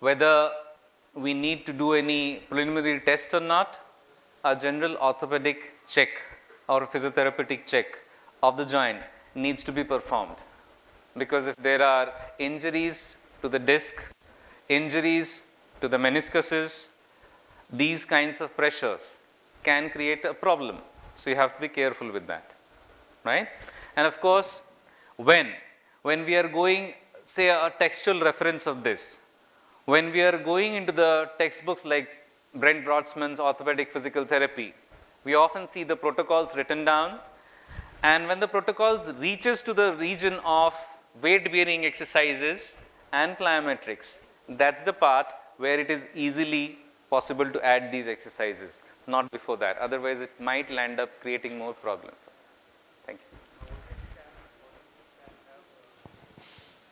whether we need to do any preliminary test or not, a general orthopedic check or physiotherapeutic check of the joint needs to be performed. Because if there are injuries to the disc, injuries to the meniscuses, these kinds of pressures can create a problem. So you have to be careful with that, right? And of course, when we are going, say, a textual reference of this, when we are going into the textbooks like Brent Broadsman's Orthopedic Physical Therapy, we often see the protocols written down, and when the protocols reaches to the region of weight bearing exercises and plyometrics, that's the part where it is easily possible to add these exercises, not before that. Otherwise, it might land up creating more problems. Thank you.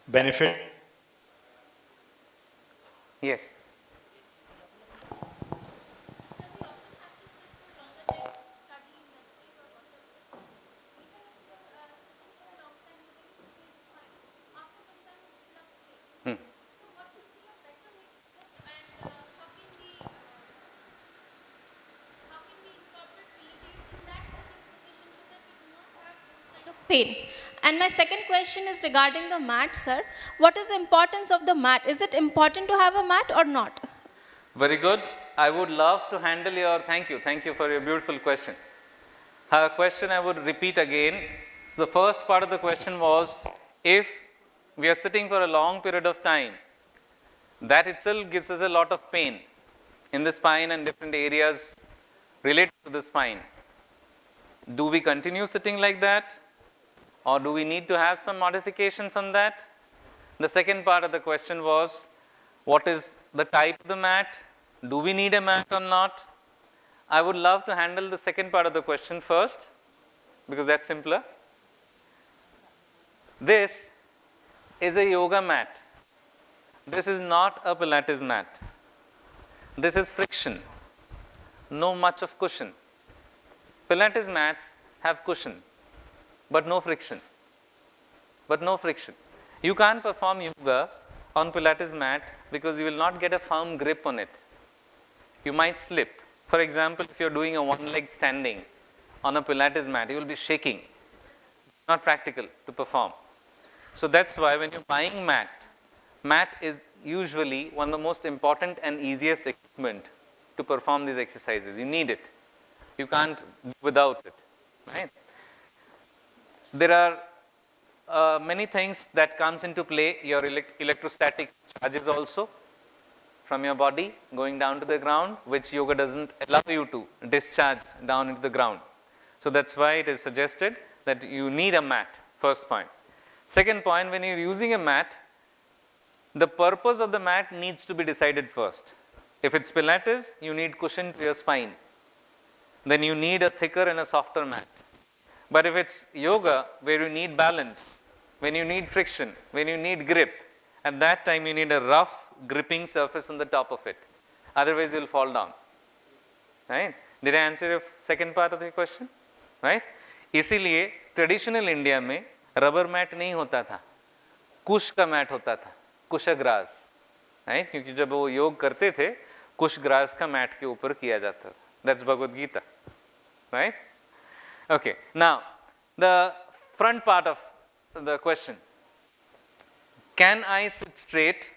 Benefit? Yes. Pain. And my second question is regarding the mat, sir. What is the importance of the mat? Is it important to have a mat or not? Very good. I would love to handle your, thank you for your beautiful question. Her question I would repeat again. So the first part of the question was, if we are sitting for a long period of time, that itself gives us a lot of pain in the spine and different areas related to the spine. Do we continue sitting like that? Or do we need to have some modifications on that? The second part of the question was, what is the type of the mat? Do we need a mat or not? I would love to handle the second part of the question first, because that's simpler. This is a yoga mat. This is not a Pilates mat. This is friction, no much of cushion. Pilates mats have cushion, but no friction. You can't perform yoga on Pilates mat because you will not get a firm grip on it. You might slip. For example, if you're doing a one-leg standing on a Pilates mat, you will be shaking. Not practical to perform. So that's why when you're buying mat is usually one of the most important and easiest equipment to perform these exercises. You need it. You can't do without it, right? There are many things that comes into play. Your electrostatic charges also from your body going down to the ground, which yoga doesn't allow you to discharge down into the ground. So that's why it is suggested that you need a mat, first point. Second point, when you're using a mat, the purpose of the mat needs to be decided first. If it's Pilates, you need cushion to your spine. Then you need a thicker and a softer mat. But if it's yoga, where you need balance, when you need friction, when you need grip, at that time you need a rough gripping surface on the top of it. Otherwise, you'll fall down. Right? Did I answer your second part of the question? Right? इसीलिए traditional India में rubber mat नहीं होता था, कुश का mat होता था, कुशग्रास, right? क्योंकि जब वो योग करते थे, कुशग्रास का मैट के ऊपर किया जाता था. That's Bhagavad Gita, right? Okay. Now, the front part of the question: can I sit straight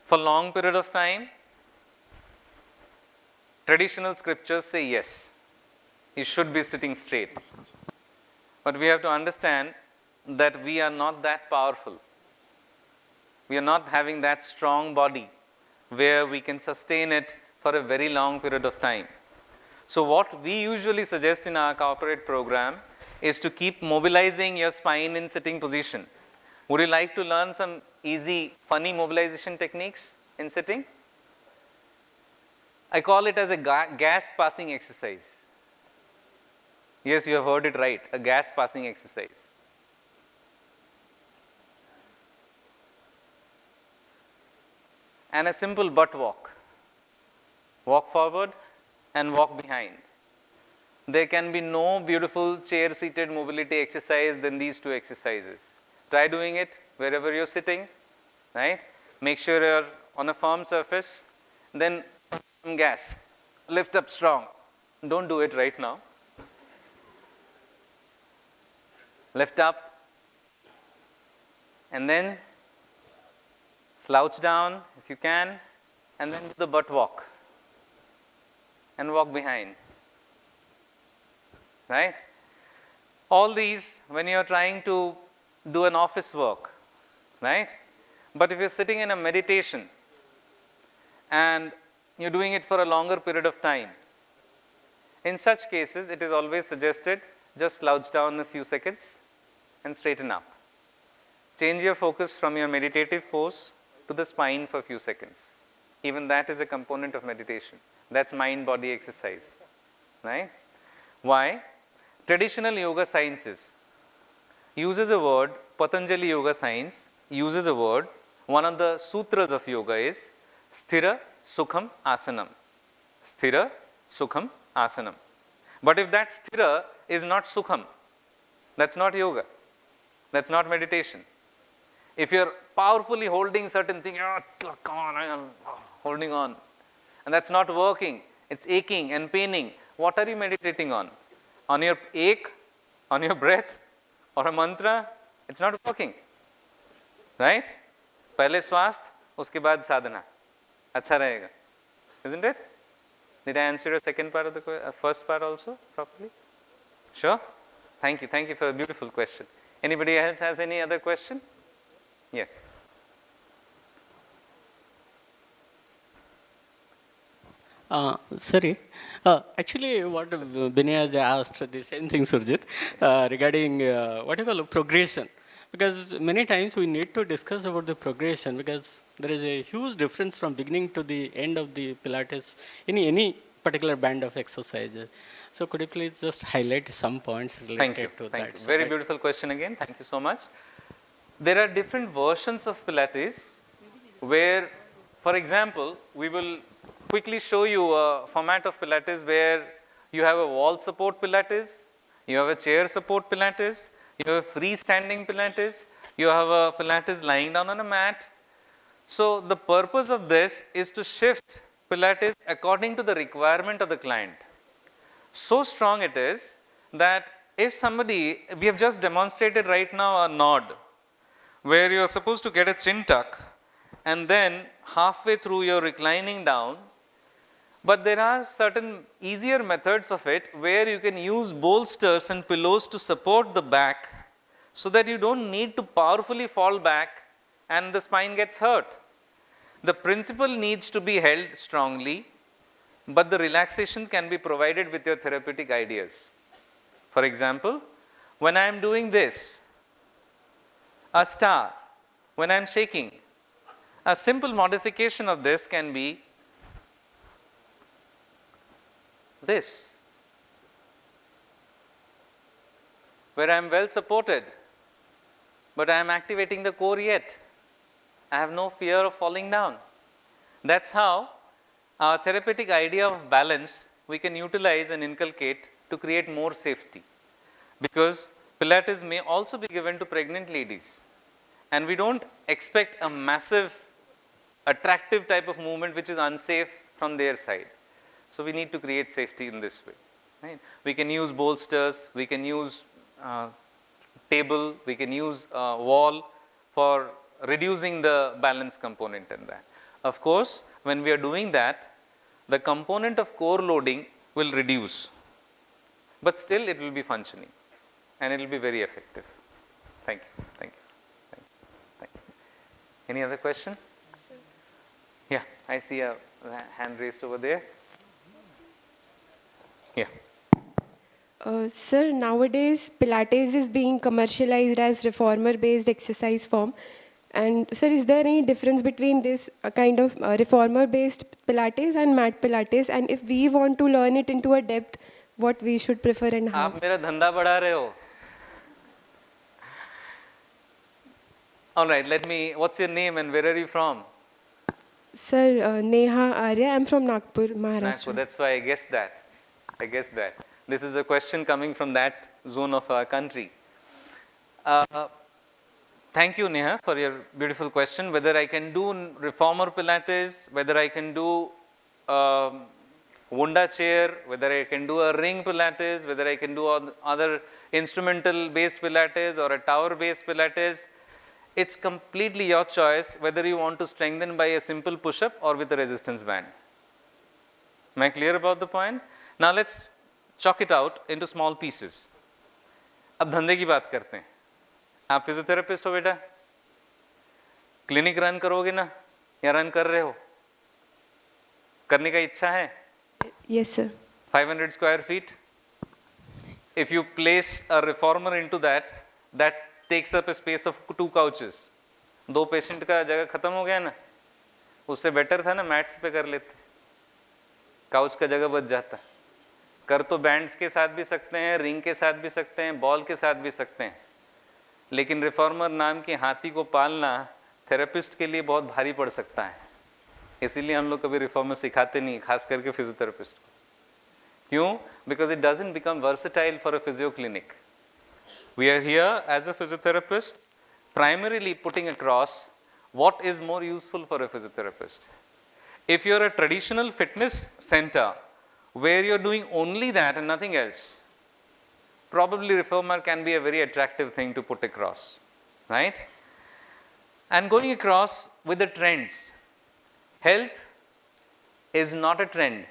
for long period of time? Traditional scriptures say yes. You should be sitting straight. But we have to understand that we are not that powerful. We are not having that strong body where we can sustain it for a very long period of time. So what we usually suggest in our corporate program is to keep mobilizing your spine in sitting position. Would you like to learn some easy, funny mobilization techniques in sitting? I call it as a gas passing exercise. Yes, you have heard it right, a gas passing exercise. And a simple butt walk. Walk forward and walk behind. There can be no beautiful chair-seated mobility exercise than these two exercises. Try doing it wherever you're sitting, right? Make sure you're on a firm surface. Then some gas. Lift up strong. Don't do it right now. Lift up. And then slouch down if you can. And then do the butt walk. And walk behind. Right? All these when you are trying to do an office work. Right? But if you're sitting in a meditation and you're doing it for a longer period of time, in such cases it is always suggested just slouch down a few seconds and straighten up. Change your focus from your meditative pose to the spine for a few seconds. Even that is a component of meditation. That's mind-body exercise. Right? Why? Traditional yoga sciences uses a word, Patanjali Yoga Science uses a word, one of the sutras of yoga is Sthira Sukham Asanam. Sthira Sukham Asanam. But if that Sthira is not Sukham, that's not yoga. That's not meditation. If you're powerfully holding certain thing, come on, I'm holding on, and that's not working, it's aching and paining, what are you meditating on? On your ache, on your breath, or a mantra? It's not working. Right? पहले स्वास्थ्य, उसके बाद साधना. अच्छा रहेगा. Isn't it? Did I answer your second part of the first part also properly? Sure? Thank you. Thank you for a beautiful question. Anybody else has any other question? Yes. Sorry. Actually, what Binay has asked, the same thing, Surjit, regarding what you call progression. Because many times we need to discuss about the progression, because there is a huge difference from beginning to the end of the Pilates in any particular band of exercise. So could you please just highlight some points related to that? Thank you. Very beautiful question again. Thank you so much. There are different versions of Pilates where, for example, we will quickly show you a format of Pilates where you have a wall support Pilates, you have a chair support Pilates, you have a freestanding Pilates, you have a Pilates lying down on a mat. So the purpose of this is to shift Pilates according to the requirement of the client. So strong it is that if somebody, we have just demonstrated right now a nod where you are supposed to get a chin tuck and then halfway through you are reclining down. But there are certain easier methods of it where you can use bolsters and pillows to support the back so that you don't need to powerfully fall back and the spine gets hurt. The principle needs to be held strongly, but the relaxation can be provided with your therapeutic ideas. For example, when I am doing this, a star, when I am shaking, a simple modification of this can be this, where I am well supported, but I am activating the core yet. I have no fear of falling down. That's how our therapeutic idea of balance we can utilize and inculcate to create more safety. Because Pilates may also be given to pregnant ladies. And we don't expect a massive, attractive type of movement which is unsafe from their side. So we need to create safety in this way. Right? We can use bolsters, we can use table, we can use wall for reducing the balance component in that. Of course, when we are doing that, the component of core loading will reduce, but still it will be functioning and it will be very effective. Thank you. Thank you. Thank you. Thank you. Any other question? Sir. Yeah, I see a hand raised over there. Yeah. Sir, nowadays Pilates is being commercialized as reformer-based exercise form. And sir, is there any difference between this kind of reformer-based Pilates and mat Pilates? And if we want to learn it into a depth, what we should prefer and how? आप मेरा धंधा बढ़ा रहे हो. All right, what's your name and where are you from? Sir, Neha Arya, I'm from Nagpur, Maharashtra. Nagpur, that's why I guessed that. This is a question coming from that zone of our country. thank you, Neha, for your beautiful question. Whether I can do reformer Pilates, whether I can do Wunda chair, whether I can do a ring Pilates, whether I can do other instrumental based Pilates or a tower based Pilates, it's completely your choice whether you want to strengthen by a simple push up or with a resistance band. Am I clear about the point? Now let's chalk it out into small pieces. अब धंधे की बात करते हैं. आप physiotherapist हो बेटा, clinic run करोगे ना, या रन कर रहे हो? करने का इच्छा है? Yes, sir. 500 square feet. If you place a reformer into that, that takes up a space of 2 couches. 2 patient का जगह खत्म हो गया ना, उससे बेटर था ना मैट्स पे कर लेते, काउच का जगह बच जाता. कर तो बैंड्स के साथ भी सकते हैं, रिंग के साथ भी सकते हैं, बॉल के साथ भी सकते हैं, लेकिन रिफॉर्मर नाम की हाथी को पालना थेरेपिस्ट के लिए बहुत भारी पड़ सकता है. इसीलिए हम लोग कभी रिफॉर्मर सिखाते नहीं, खास करके फिजियोथेरेपिस्ट को. क्यों? Because it doesn't become versatile for a physio clinic. We are here as a physiotherapist primarily putting across what is more useful for a physiotherapist. If you are a traditional fitness center where you are doing only that and nothing else, probably reformer can be a very attractive thing to put across, right? And going across with the trends. Health is not a trend,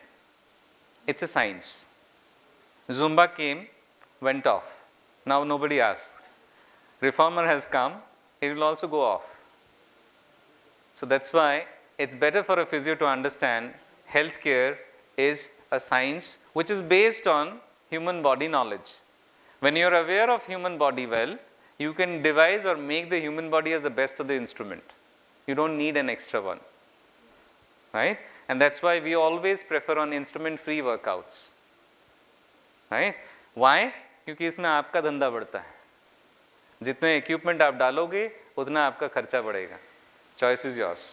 it's a science. Zumba came, went off. Now nobody asks. Reformer has come, it will also go off. So that's why it's better for a physio to understand healthcare is a science which is based on human body knowledge. When you are aware of human body well, you can devise or make the human body as the best of the instrument. You don't need an extra one, right? And that's why we always prefer on instrument free workouts, right? Why? क्योंकि इसमें आपका धंधा बढ़ता है. जितने equipment आप डालोगे उतना आपका खर्चा बढ़ेगा. Choice is yours.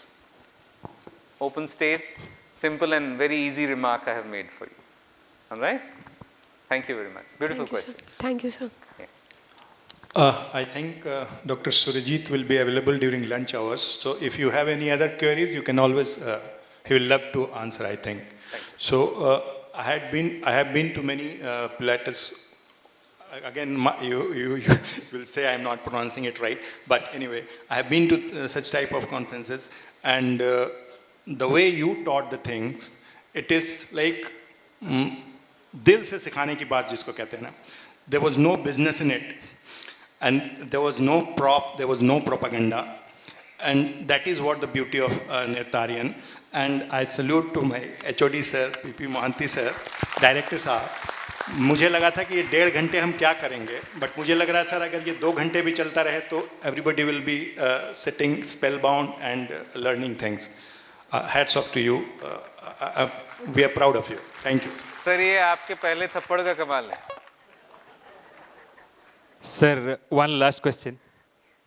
Open stage, simple and very easy remark I have made for you. All right? Thank you very much. Beautiful question. Thank you, sir. I think Dr. Surajeet will be available during lunch hours. So if you have any other queries, you can always, he will love to answer, I think. So I have been to many Pilates. Again, you will say I'm not pronouncing it right. But anyway, I have been to such type of conferences. And the way you taught the things, it is like dil se sikhane ki baat jisko kehte hain na. There was no business in it. And there was no prop, there was no propaganda. And that is what the beauty of Nirtarian. And I salute to my HOD sir, PP Mohanty sir, director sir. मुझे लगा था कि ये 1.5 घंटे हम क्या करेंगे, but मुझे लग रहा है सर अगर ये 2 घंटे भी चलता रहे तो everybody will be sitting spellbound and learning things. Hats off to you. We are proud of you. Thank you. Sir ये आपके पहले थप्पड़ का कमाल है. सर वन लास्ट क्वेश्चन,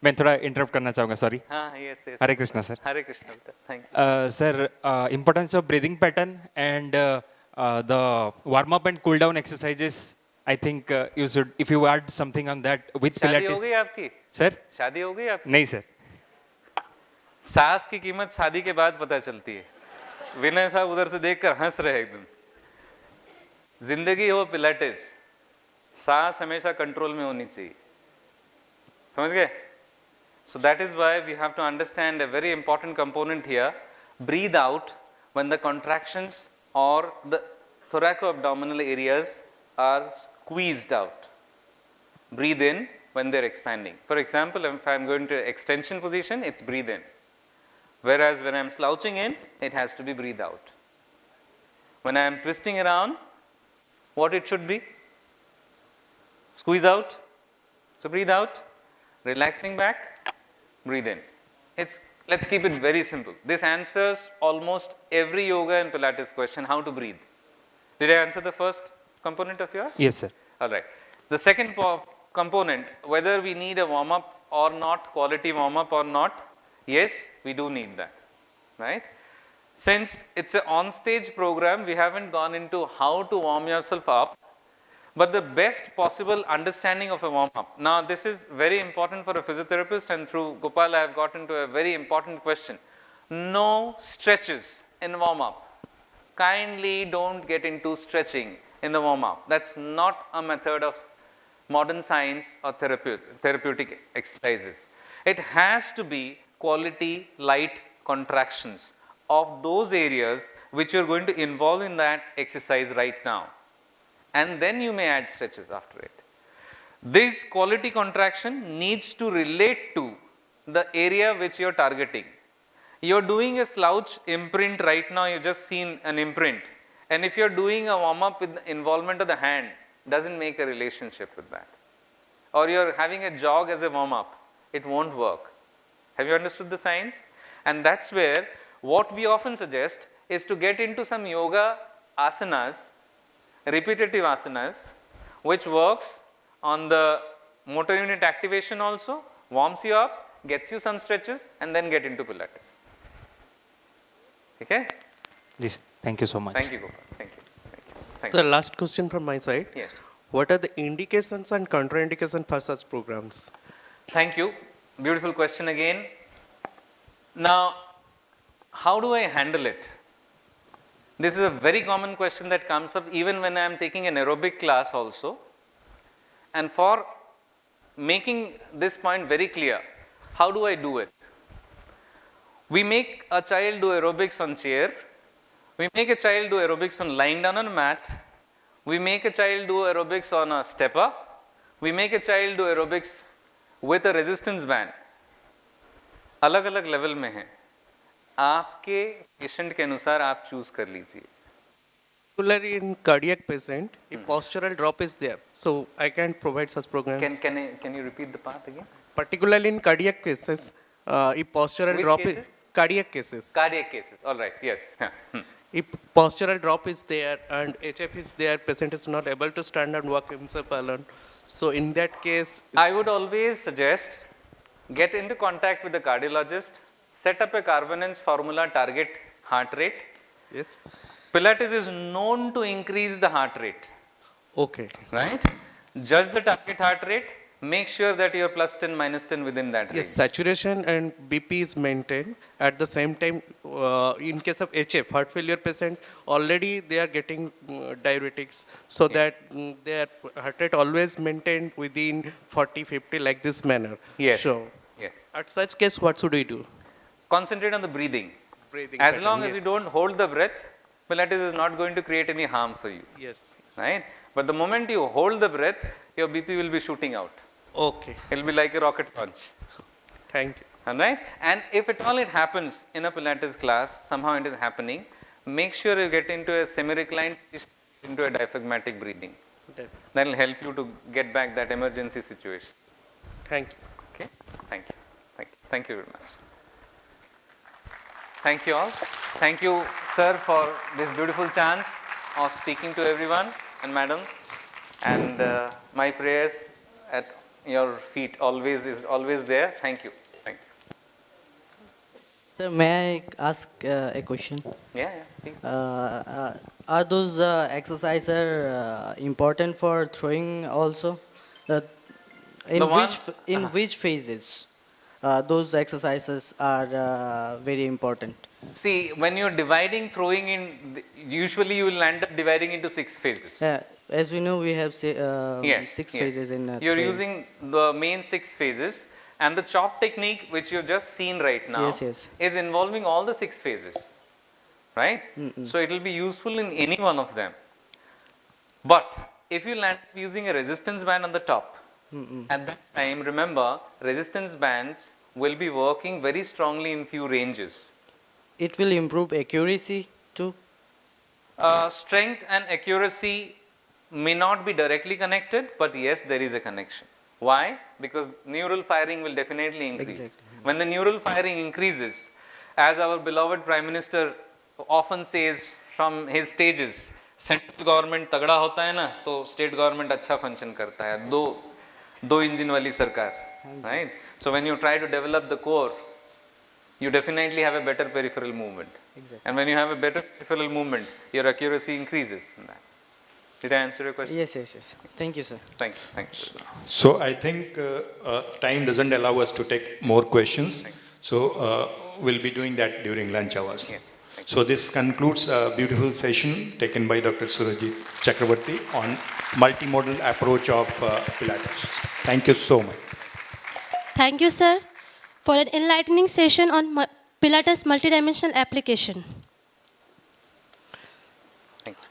मैं थोड़ा इंटरप्ट करना चाहूँगा, सॉरी. हाँ, yes, yes. Hare Krishna sir. Hare Krishna. Thank you. Sir, importance of breathing pattern and the warm up and cool down exercises, I think you should, if you add something on that with शादी Pilates. हो गई आपकी? Sir शादी हो गई आपकी? नहीं sir. सास की कीमत शादी के बाद पता चलती है. विनय साहब उधर से देखकर हंस रहे एकदम. जिंदगी हो पिलाटेस, सांस हमेशा कंट्रोल में होनी चाहिए. समझ गए? So that is why we have to understand a very important component here. Breathe out when the contractions or the thoracoabdominal areas are squeezed out. Breathe in when they're expanding. For example, if I'm going to extension position, it's breathe in. Whereas when I'm slouching in, it has to be breathe out. When I'm twisting around, what it should be? Squeeze out. So breathe out, relaxing back, breathe in. Let's keep it very simple. This answers almost every yoga and Pilates question, how to breathe. Did I answer the first component of yours? Yes sir. All right. The second component, whether we need a warm-up or not, quality warm-up or not, yes, we do need that, right? Since it's an on-stage program, we haven't gone into how to warm yourself up, but the best possible understanding of a warm-up. Now, this is very important for a physiotherapist, and through Gopal, I have gotten to a very important question. No stretches in warm-up. Kindly don't get into stretching in the warm-up. That's not a method of modern science or therapeutic exercises. It has to be quality light contractions of those areas which you are going to involve in that exercise right now. And then you may add stretches after it. This quality contraction needs to relate to the area which you are targeting. You are doing a slouch imprint right now, you just seen an imprint. And if you are doing a warm up with the involvement of the hand, doesn't make a relationship with that. Or you are having a jog as a warm up, it won't work. Have you understood the science? And that's where what we often suggest is to get into some yoga asanas, repetitive asanas, which works on the motor unit activation also, warms you up, gets you some stretches, and then get into Pilates. Okay? Yes, thank you so much. Thank you, Gopal. Thank you. Thank Sir, you. last question from my side. Yes. What are the indications and contraindications for such programs? Thank you. Beautiful question again. Now, how do I handle it? This is a very common question that comes up even when I am taking an aerobic class also. And for making this point very clear, how do I do it? We make a child do aerobics on chair. We make a child do aerobics on lying down on a mat. We make a child do aerobics on a stepper. We make a child do aerobics with a resistance band. अलग अलग level में है. आपके patient के अनुसार आप choose कर लीजिए. Particularly in cardiac patient, a postural drop is there, so I can provide such programs. Can you repeat the part again? Particularly in cardiac cases, if postural Which drop cases? is cardiac cases. Cardiac cases. All right. Yes. If postural drop is there and HF is there, patient is not able to stand and walk himself alone. So in that case, I would always suggest get into contact with the cardiologist, set up a Carbonence formula target heart rate. yes, Pilates is known to increase the heart rate, okay. right? Judge the target heart rate, make sure that you are plus 10, minus 10 within that range. Yes, saturation and BP is maintained. At the same time, in case of HF, heart failure patient, already they are getting diuretics, so that their heart rate always maintained within 40, 50 like this manner. Yes. So, Yes. at such case, what should we do? Concentrate on the breathing. Breathing As pattern, long as yes. you don't hold the breath, Pilates is not going to create any harm for you, Yes. right? But the moment you hold the breath, your BP will be shooting out. Okay. It will be like a rocket launch. Thank you. All right? And if at all it happens in a Pilates class, somehow it is happening, make sure you get into a semi-reclined, into a diaphragmatic breathing. That will help you to get back that emergency situation. Thank you. Okay? Thank you. Thank you. Thank you very much. Thank you all. Thank you, sir, for this beautiful chance of speaking to everyone and madam. And my prayers at your feet is always there. Thank you. Thank you. Sir, may I ask a question? Yeah, please. Are those exercises important for throwing also? In which phases those exercises are very important? See, when you're dividing throwing in, usually you will end up dividing into 6 phases. As we know, we have Yes, 6 yes. phases in You're throwing. using the main 6 phases, and the chop technique which you've just seen right now Yes. is involving all the 6 phases, right? So it will be useful in any one of them. But if you land up using a resistance band on the top, at that time, remember, resistance bands will be working very strongly in few ranges. It will improve accuracy too? Strength and accuracy may not be directly connected, but yes, there is a connection. Why? Because neural firing will definitely increase. Exactly. When the neural firing increases, as our beloved Prime Minister often says from his stages, central government तगड़ा होता है ना तो state government अच्छा function करता है. दो engine वाली सरकार, right? So when you try to develop the core, you definitely have a better peripheral movement. Exactly. And when you have a better peripheral movement, your accuracy increases in that. Did I answer your question? Yes, yes, yes. Thank you, sir. Thank you. Thank you. So I think time doesn't allow us to take more questions. So we'll be doing that during lunch hours. Yes. So this concludes a beautiful session taken by Dr. Surajeet Chakrabarty on multimodal approach of Pilates. Thank you so much. Thank you, sir, for an enlightening session on Pilates multidimensional application. Thank you.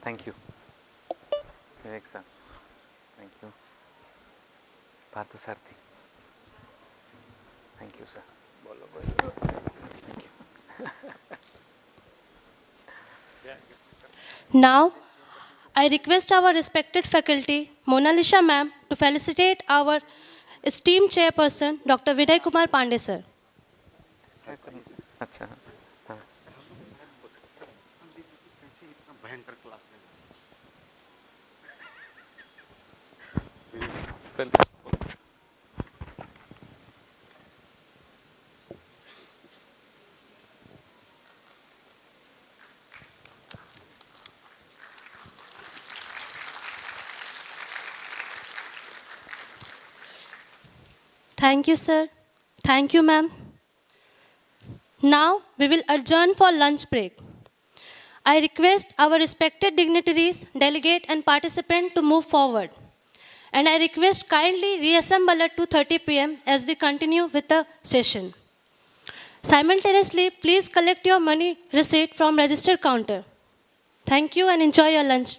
Thank you. Vivek sir. Thank you. Parthasarthi. Thank you, sir. Thank you. Now, I request our respected faculty, Mona Lisa ma'am, to felicitate our esteemed chairperson, Dr. Vinay Kumar Pandey, sir. अच्छा हाँ. Thank you, sir. Thank you, ma'am. Now, we will adjourn for lunch break. I request our respected dignitaries, delegate and participant to move forward. And I request kindly reassemble at 2:30 p.m. as we continue with the session. Simultaneously, please collect your money receipt from register counter. Thank you and enjoy your lunch.